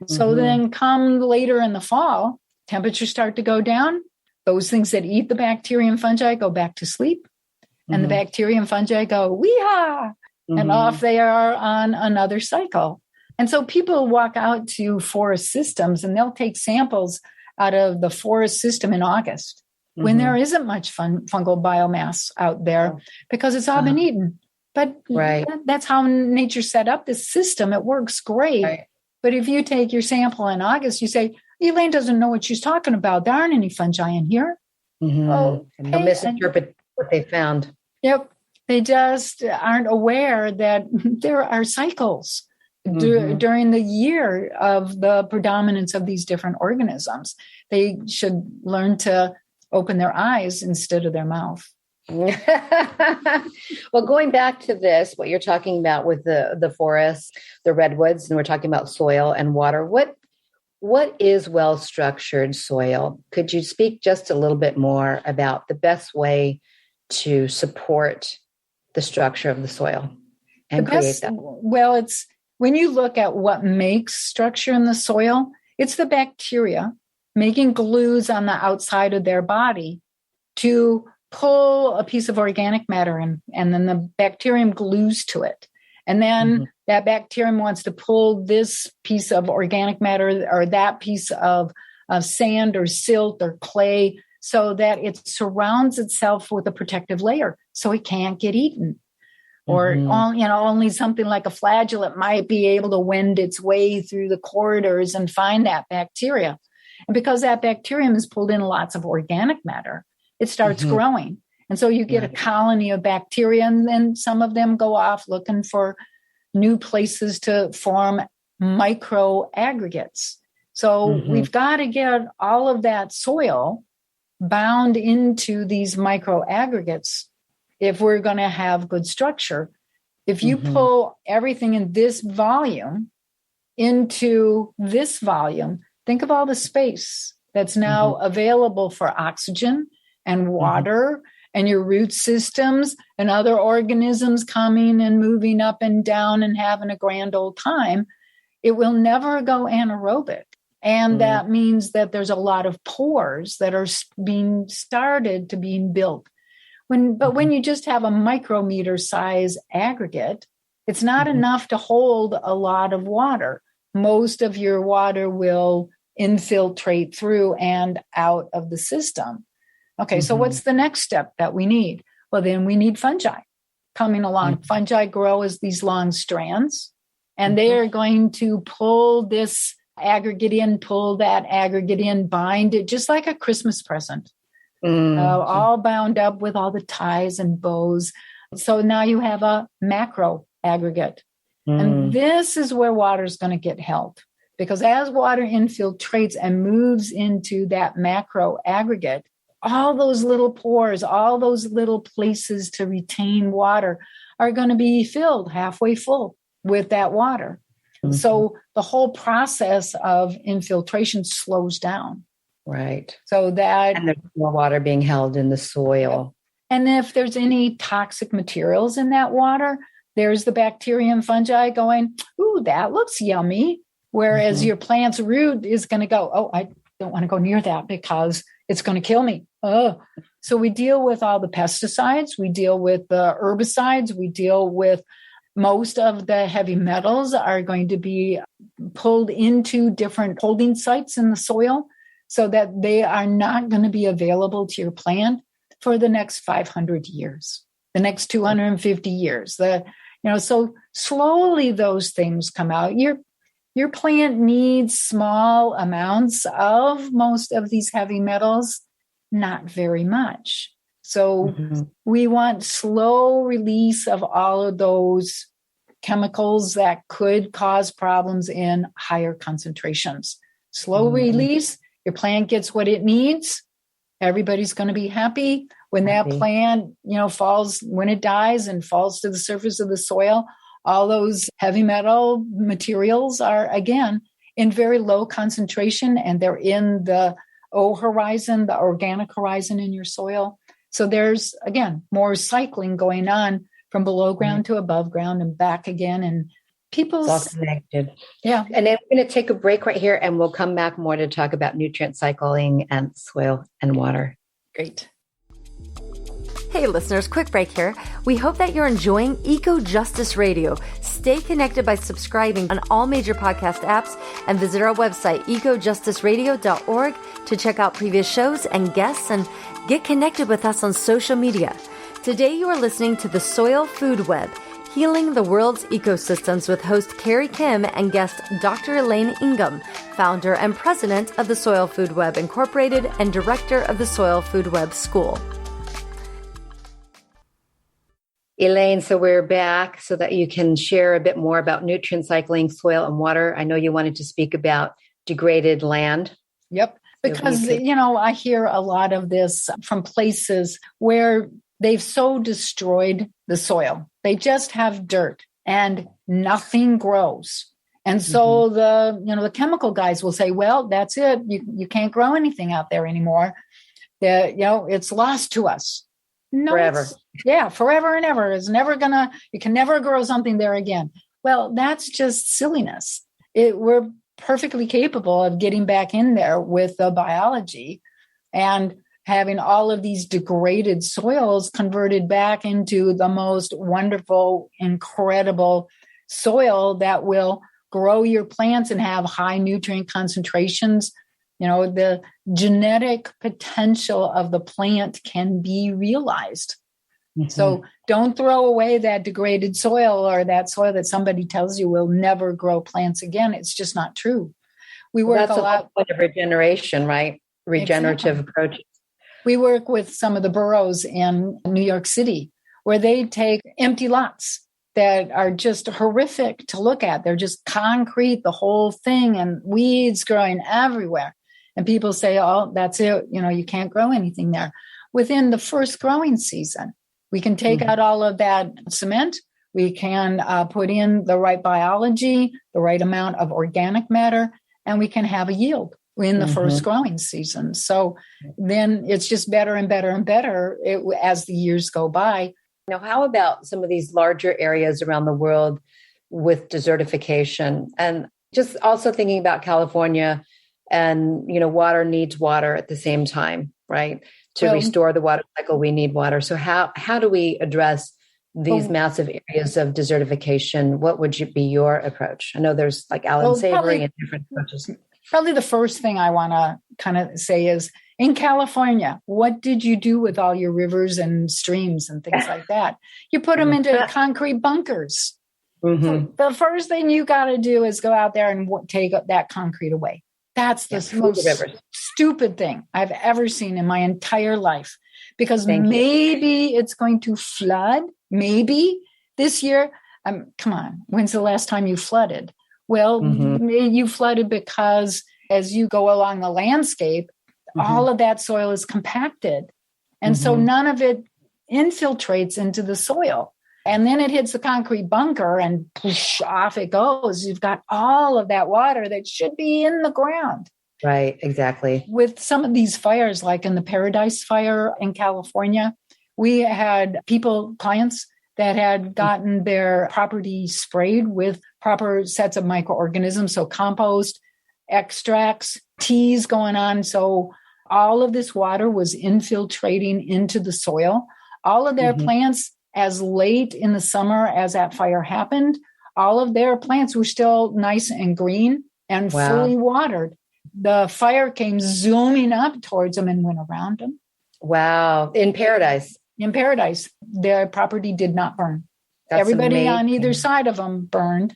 So then come later in the fall, temperatures start to go down. Those things that eat the bacteria and fungi go back to sleep. And the bacteria and fungi go, wee-ha! And off they are on another cycle. And so people walk out to forest systems and they'll take samples out of the forest system in August when there isn't much fungal biomass out there because it's all been eaten. But that's how nature set up this system. It works great. Right. But if you take your sample in August, you say, Elaine doesn't know what she's talking about. There aren't any fungi in here. They'll misinterpret what they found. Yep. They just aren't aware that there are cycles during the year of the predominance of these different organisms. They should learn to open their eyes instead of their mouth. Well, going back to this, what you're talking about with the forests, the redwoods, and we're talking about soil and water. What is well-structured soil? Could you speak just a little bit more about the best way to support the structure of the soil and create that? Well, it's when you look at what makes structure in the soil, it's the bacteria making glues on the outside of their body to pull a piece of organic matter in, and then the bacterium glues to it. And then that bacterium wants to pull this piece of organic matter or that piece of sand or silt or clay so that it surrounds itself with a protective layer so it can't get eaten. Or only something like a flagellate might be able to wend its way through the corridors and find that bacteria. And because that bacterium has pulled in lots of organic matter, it starts growing. And so you get a colony of bacteria, and then some of them go off looking for new places to form micro aggregates. So we've got to get all of that soil bound into these micro aggregates if we're going to have good structure. If you pull everything in this volume into this volume, think of all the space that's now available for oxygen and water and your root systems and other organisms coming and moving up and down and having a grand old time. It will never go anaerobic. And that means that there's a lot of pores that are being started to being built. When you just have a micrometer size aggregate, it's not enough to hold a lot of water. Most of your water will infiltrate through and out of the system. Okay, so what's the next step that we need? Well, then we need fungi coming along. Fungi grow as these long strands, and they are going to pull this aggregate in, pull that aggregate in, bind it, just like a Christmas present, all bound up with all the ties and bows. So now you have a macro aggregate. And this is where water is going to get held, because as water infiltrates and moves into that macro aggregate, all those little pores, all those little places to retain water are going to be filled halfway full with that water. So the whole process of infiltration slows down. Right. So that, and there's more water being held in the soil. And if there's any toxic materials in that water, there's the bacteria and fungi going, ooh, that looks yummy. Whereas your plant's root is going to go, oh, I don't want to go near that because it's going to kill me. Oh, so we deal with all the pesticides. We deal with the herbicides. We deal with most of the heavy metals are going to be pulled into different holding sites in the soil so that they are not going to be available to your plant for the next 500 years, the next 250 years. So slowly those things come out. Your plant needs small amounts of most of these heavy metals, not very much. So we want slow release of all of those chemicals that could cause problems in higher concentrations. Slow release, your plant gets what it needs. Everybody's going to be happy. When that plant, falls, when it dies and falls to the surface of the soil, all those heavy metal materials are, again, in very low concentration, and they're in the O horizon, the organic horizon in your soil. So there's, again, more cycling going on from below ground to above ground and back again. And people's all connected. Yeah. And then we're going to take a break right here, and we'll come back more to talk about nutrient cycling and soil and water. Great. Hey listeners, quick break here. We hope that you're enjoying Eco Justice Radio. Stay connected by subscribing on all major podcast apps and visit our website, ecojusticeradio.org, to check out previous shows and guests and get connected with us on social media. Today you are listening to the Soil Food Web, Healing the World's Ecosystems with host Carrie Kim and guest Dr. Elaine Ingham, founder and president of the Soil Food Web Incorporated and director of the Soil Food Web School. Elaine, so we're back so that you can share a bit more about nutrient cycling, soil and water. I know you wanted to speak about degraded land. Yep. Because, I hear a lot of this from places where they've so destroyed the soil. They just have dirt and nothing grows. And so the chemical guys will say, well, that's it. You can't grow anything out there anymore. It's lost to us. No, forever. Forever and ever. It's never you can never grow something there again. Well, that's just silliness. We're perfectly capable of getting back in there with the biology and having all of these degraded soils converted back into the most wonderful, incredible soil that will grow your plants and have high nutrient concentrations. The genetic potential of the plant can be realized. So don't throw away that degraded soil or that soil that somebody tells you will never grow plants again. It's just not true. We work that's a lot of regeneration, right? Regenerative approaches. We work with some of the boroughs in New York City where they take empty lots that are just horrific to look at. They're just concrete, the whole thing, and weeds growing everywhere. And people say, oh, that's it. You can't grow anything there. Within the first growing season, we can take out all of that cement. We can put in the right biology, the right amount of organic matter, and we can have a yield in the first growing season. So then it's just better and better and better as the years go by. Now, how about some of these larger areas around the world with desertification? And just also thinking about California, And, water needs water at the same time, right? To restore the water cycle, we need water. So how do we address these massive areas of desertification? What would be your approach? I know there's like Alan Savory and different approaches. Probably the first thing I want to kind of say is, in California, what did you do with all your rivers and streams and things like that? You put them into concrete bunkers. Mm-hmm. So the first thing you got to do is go out there and take that concrete away. That's the most stupid thing I've ever seen in my entire life, because maybe it's going to flood. Maybe this year. Come on. When's the last time you flooded? Well, you flooded because as you go along the landscape, all of that soil is compacted. And so none of it infiltrates into the soil. And then it hits the concrete bunker and push, off it goes. You've got all of that water that should be in the ground. Right, exactly. With some of these fires, like in the Paradise Fire in California, we had clients that had gotten their property sprayed with proper sets of microorganisms. So compost, extracts, teas going on. So all of this water was infiltrating into the soil. All of their plants, as late in the summer as that fire happened, all of their plants were still nice and green and fully watered. The fire came zooming up towards them and went around them. Wow. In Paradise. In Paradise, their property did not burn. That's Everybody amazing. on either side of them burned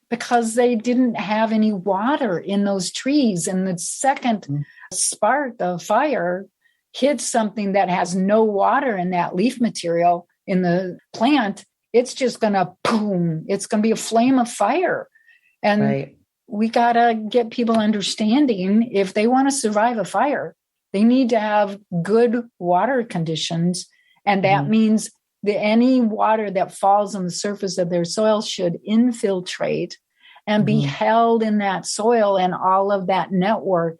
because they didn't have any water in those trees. And the second spark of fire hits something that has no water in that leaf material in the plant, it's just going to boom. It's going to be a flame of fire. And we got to get people understanding, if they want to survive a fire, they need to have good water conditions. And that means that any water that falls on the surface of their soil should infiltrate and be held in that soil and all of that network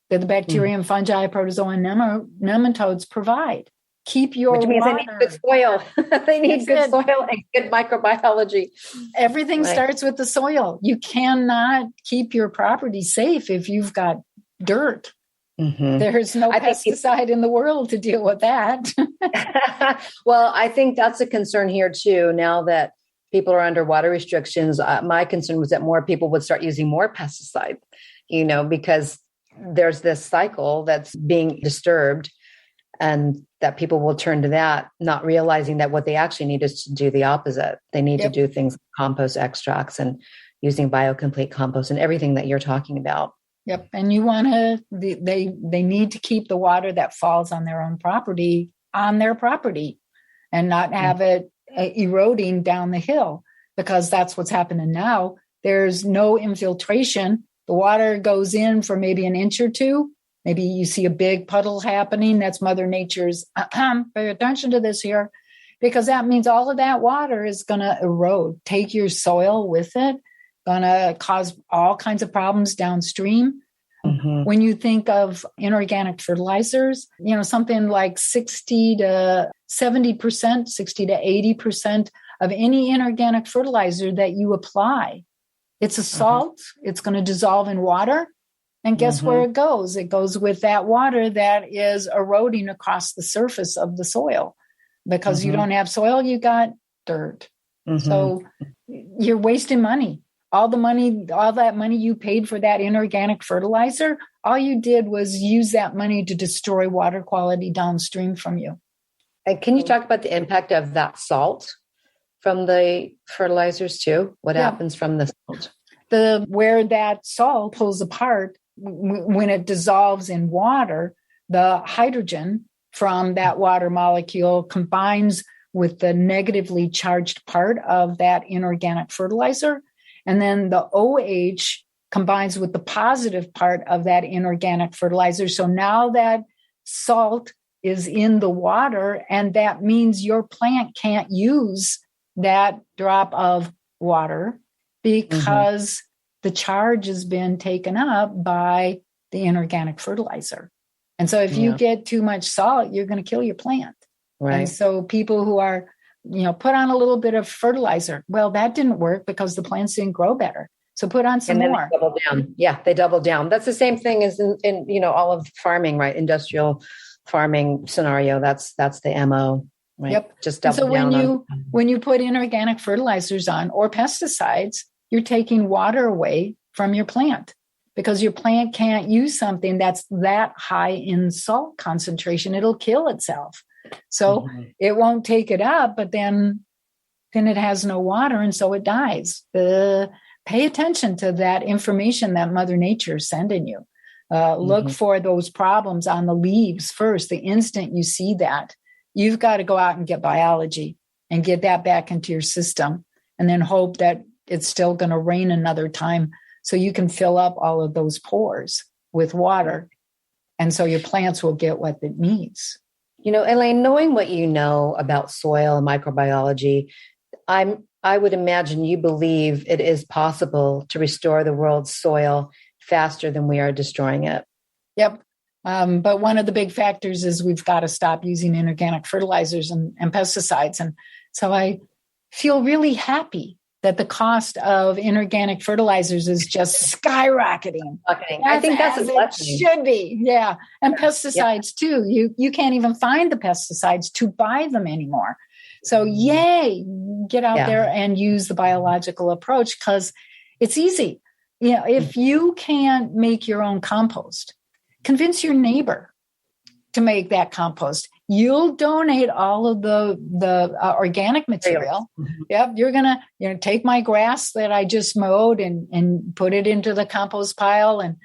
that the bacteria and fungi, protozoa, and nematodes provide. Keep your Which means water. they need good soil. They need good soil and good microbiology. Everything starts with the soil. You cannot keep your property safe if you've got dirt. There's no pesticide in the world to deal with that. Well, I think that's a concern here too. Now that people are under water restrictions, my concern was that more people would start using more pesticide, because there's this cycle that's being disturbed, and that people will turn to that, not realizing that what they actually need is to do the opposite. They need to do things like compost extracts and using biocomplete compost and everything that you're talking about. Yep. And you want to, they need to keep the water that falls on their own property on their property and not have it eroding down the hill, because that's what's happening now. There's no infiltration. The water goes in for maybe an inch or two. Maybe you see a big puddle happening. That's Mother Nature's, pay attention to this here, because that means all of that water is going to erode, take your soil with it, going to cause all kinds of problems downstream. When you think of inorganic fertilizers, something like 60 to 70%, 60 to 80% of any inorganic fertilizer that you apply, it's a salt. It's going to dissolve in water. And guess where it goes? It goes with that water that is eroding across the surface of the soil. Because you don't have soil, you got dirt. So you're wasting money. All that money you paid for that inorganic fertilizer, all you did was use that money to destroy water quality downstream from you. And can you talk about the impact of that salt from the fertilizers too? What happens from the salt? Where that salt pulls apart, when it dissolves in water, the hydrogen from that water molecule combines with the negatively charged part of that inorganic fertilizer. And then the OH combines with the positive part of that inorganic fertilizer. So now that salt is in the water, and that means your plant can't use that drop of water because the charge has been taken up by the inorganic fertilizer. And so if you get too much salt, you're going to kill your plant. Right. And so people who are, put on a little bit of fertilizer, well, that didn't work because the plants didn't grow better. So put on some and then more. They double down. Yeah, they double down. That's the same thing as in all of farming, right? Industrial farming scenario. That's the MO, right? Yep. Just double so down. When you put inorganic fertilizers on or pesticides, you're taking water away from your plant because your plant can't use something that's that high in salt concentration. It'll kill itself. So it won't take it up, but then it has no water, and so it dies. Pay attention to that information that Mother Nature is sending you. Look for those problems on the leaves first. The instant you see that, you've got to go out and get biology and get that back into your system, and then hope that it's still going to rain another time so you can fill up all of those pores with water. And so your plants will get what it needs. Elaine, knowing what you know about soil and microbiology, I would imagine you believe it is possible to restore the world's soil faster than we are destroying it. Yep. But one of the big factors is we've got to stop using inorganic fertilizers and pesticides. And so I feel really happy that the cost of inorganic fertilizers is just skyrocketing. I think that's a blessing. It should be. Yeah. And pesticides too. You can't even find the pesticides to buy them anymore. So yay, get out there and use the biological approach because it's easy. If you can't make your own compost, convince your neighbor to make that compost. You'll donate all of the organic material. Yep, you're gonna take my grass that I just mowed and put it into the compost pile. And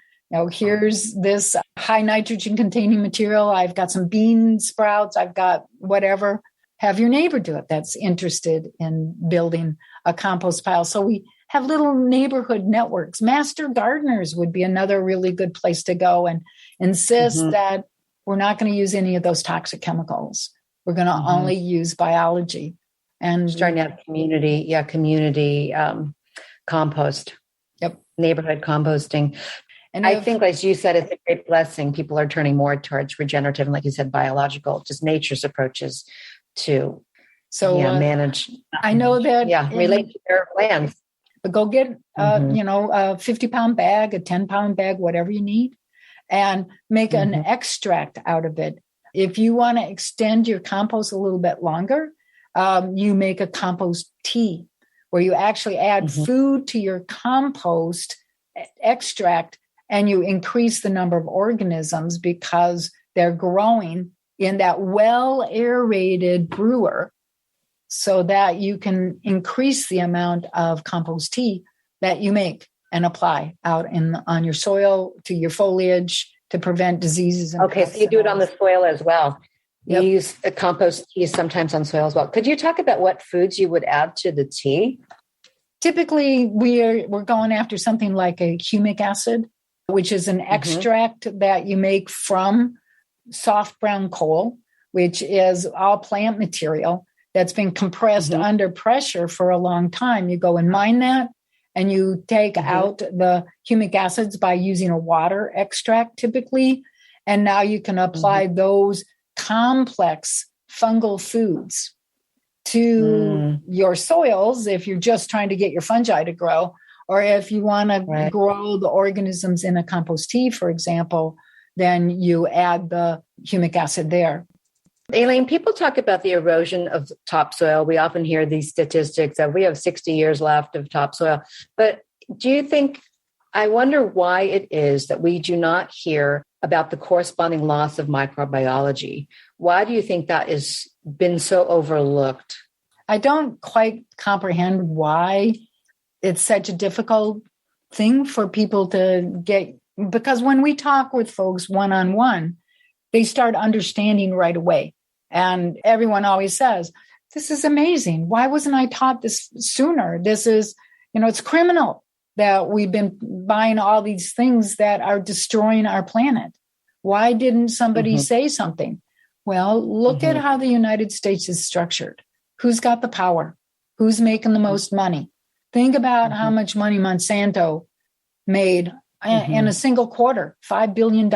here's this high nitrogen containing material. I've got some bean sprouts. I've got whatever. Have your neighbor do it that's interested in building a compost pile. So we have little neighborhood networks. Master gardeners would be another really good place to go and insist that we're not going to use any of those toxic chemicals. We're going to only use biology. And starting to have community compost. Yep. Neighborhood composting. And I think, as you said, it's a great blessing. People are turning more towards regenerative and, like you said, biological, just nature's approaches to manage. I know that relate to their lands. But go get a 50-pound bag, a 10-pound bag, whatever you need, and make an extract out of it. If you want to extend your compost a little bit longer, you make a compost tea where you actually add food to your compost extract, and you increase the number of organisms because they're growing in that well-aerated brewer, so that you can increase the amount of compost tea that you make and apply out on your soil, to your foliage, to prevent diseases. And so you do it on the soil as well. Yep. You use a compost tea sometimes on soil as well. Could you talk about what foods you would add to the tea? Typically, we're going after something like a humic acid, which is an extract that you make from soft brown coal, which is all plant material that's been compressed under pressure for a long time. You go and mine that, and you take out the humic acids by using a water extract typically. And now you can apply those complex fungal foods to your soils if you're just trying to get your fungi to grow, or if you want to grow the organisms in a compost tea, for example, then you add the humic acid there. Elaine, people talk about the erosion of topsoil. We often hear these statistics that we have 60 years left of topsoil. But do you think, I wonder why it is that we do not hear about the corresponding loss of microbiology? Why do you think that has been so overlooked? I don't quite comprehend why it's such a difficult thing for people to get, because when we talk with folks one-on-one, they start understanding right away. And everyone always says, this is amazing. Why wasn't I taught this sooner? This is, it's criminal that we've been buying all these things that are destroying our planet. Why didn't somebody say something? Well, look at how the United States is structured. Who's got the power? Who's making the most money? Think about how much money Monsanto made in a single quarter, $5 billion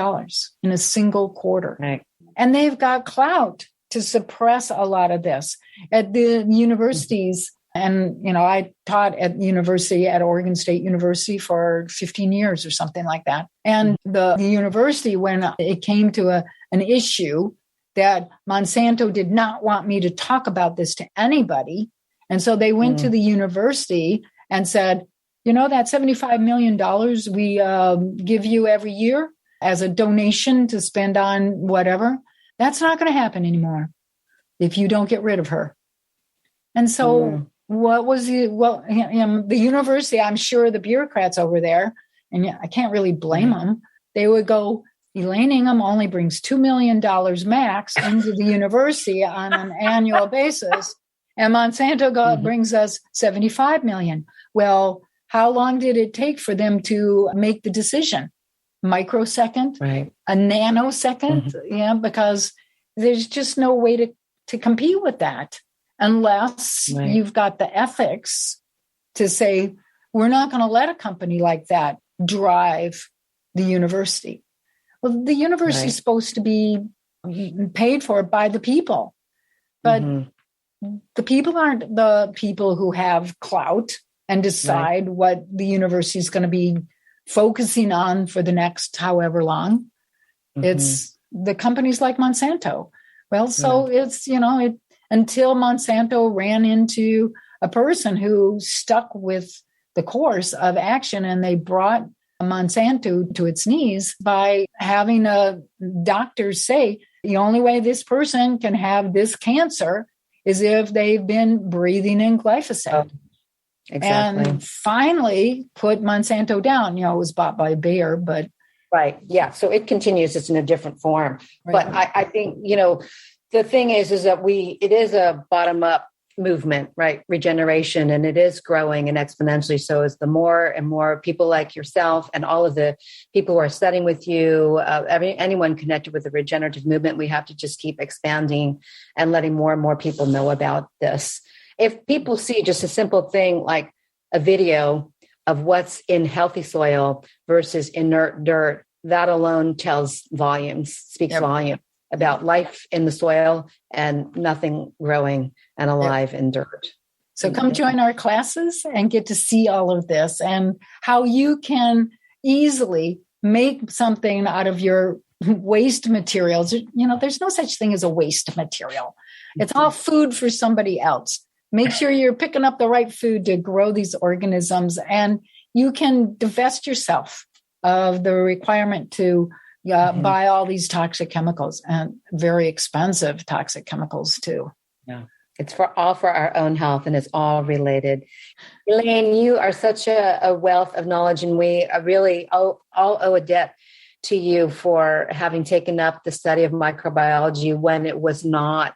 in a single quarter. Right. And they've got clout to suppress a lot of this. At the universities, And, I taught at university, at Oregon State University for 15 years or something like that. And the university, when it came to an issue that Monsanto did not want me to talk about this to anybody. And so they went to the university and said, that $75 million we give you every year as a donation to spend on whatever, that's not going to happen anymore if you don't get rid of her. And so what was the university, I'm sure the bureaucrats over there, and I can't really blame them, they would go, Elaine Ingham only brings $2 million max into the university on an annual basis, and Monsanto brings us $75 million. Well, how long did it take for them to make the decision? Microsecond, right? A nanosecond, because there's just no way to compete with that unless you've got the ethics to say, we're not going to let a company like that drive the university. Well, the university is supposed to be paid for by the people, but the people aren't the people who have clout and decide what the university is going to be focusing on for the next however long. It's the companies like Monsanto. Well, so it's, until Monsanto ran into a person who stuck with the course of action, and they brought Monsanto to its knees by having a doctor say the only way this person can have this cancer is if they've been breathing in glyphosate. Exactly. And finally put Monsanto down. It was bought by Bayer, but right. Yeah. So it continues. It's in a different form. Right. But I think, the thing is that it is a bottom up movement, right? Regeneration, and it is growing and exponentially. So as the more and more people like yourself and all of the people who are studying with you, anyone connected with the regenerative movement, we have to just keep expanding and letting more and more people know about this. If people see just a simple thing like a video of what's in healthy soil versus inert dirt, that alone tells volumes, speaks volume about life in the soil and nothing growing and alive in dirt. So come join our classes and get to see all of this and how you can easily make something out of your waste materials. There's no such thing as a waste material. It's all food for somebody else. Make sure you're picking up the right food to grow these organisms, and you can divest yourself of the requirement to buy all these toxic chemicals, and very expensive toxic chemicals too. Yeah, it's all for our own health, and it's all related. Elaine, you are such a wealth of knowledge, and we really all owe a debt to you for having taken up the study of microbiology when it was not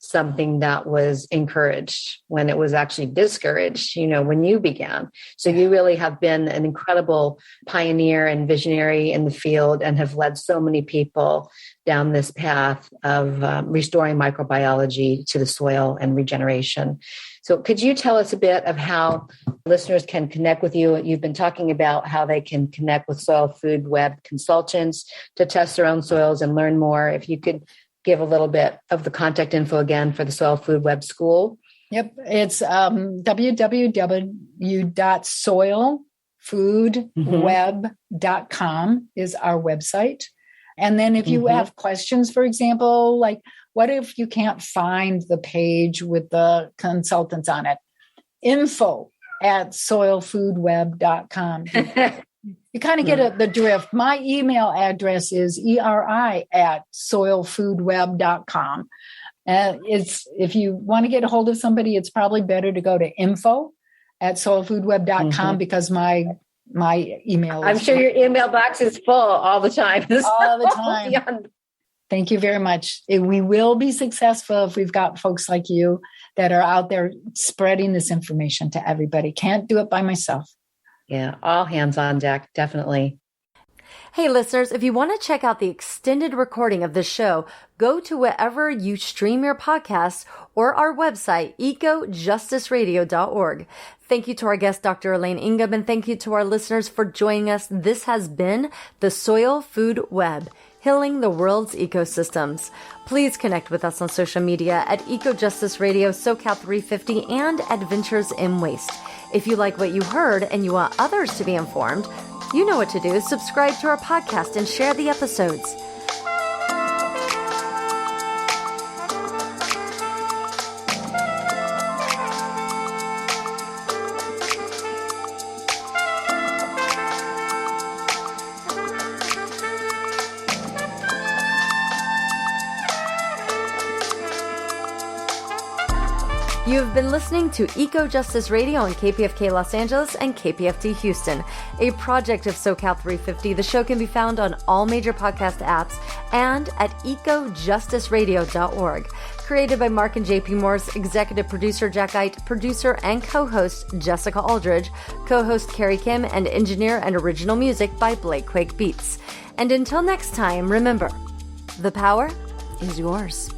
something that was encouraged, when it was actually discouraged, when you began. So you really have been an incredible pioneer and visionary in the field and have led so many people down this path of restoring microbiology to the soil and regeneration. So could you tell us a bit of how listeners can connect with you? You've been talking about how they can connect with Soil Food Web consultants to test their own soils and learn more. If you could give a little bit of the contact info again for the Soil Food Web School. Yep. It's www.soilfoodweb.com is our website. And then if you have questions, for example, like what if you can't find the page with the consultants on it? info@soilfoodweb.com. You kind of get the drift. My email address is eri@soilfoodweb.com. If you want to get a hold of somebody, it's probably better to go to info@soilfoodweb.com because my email I'm sure your email box is full all the time. All the time. Thank you very much. We will be successful if we've got folks like you that are out there spreading this information to everybody. Can't do it by myself. Yeah, all hands on deck, definitely. Hey, listeners, if you want to check out the extended recording of the show, go to wherever you stream your podcasts or our website, ecojusticeradio.org. Thank you to our guest, Dr. Elaine Ingham, and thank you to our listeners for joining us. This has been the Soil Food Web. healing the world's ecosystems. Please connect with us on social media at EcoJustice Radio, SoCal 350, and Adventures in Waste. If you like what you heard and you want others to be informed, you know what to do. Subscribe to our podcast and share the episodes. You've been listening to Eco Justice Radio on KPFK Los Angeles and KPFT Houston, a project of SoCal 350. The show can be found on all major podcast apps and at ecojusticeradio.org. Created by Mark and JP Morse, executive producer Jack Ite, producer and co-host Jessica Aldridge, co-host Carrie Kim, and engineer and original music by Blake Quake Beats. And until next time, remember, the power is yours.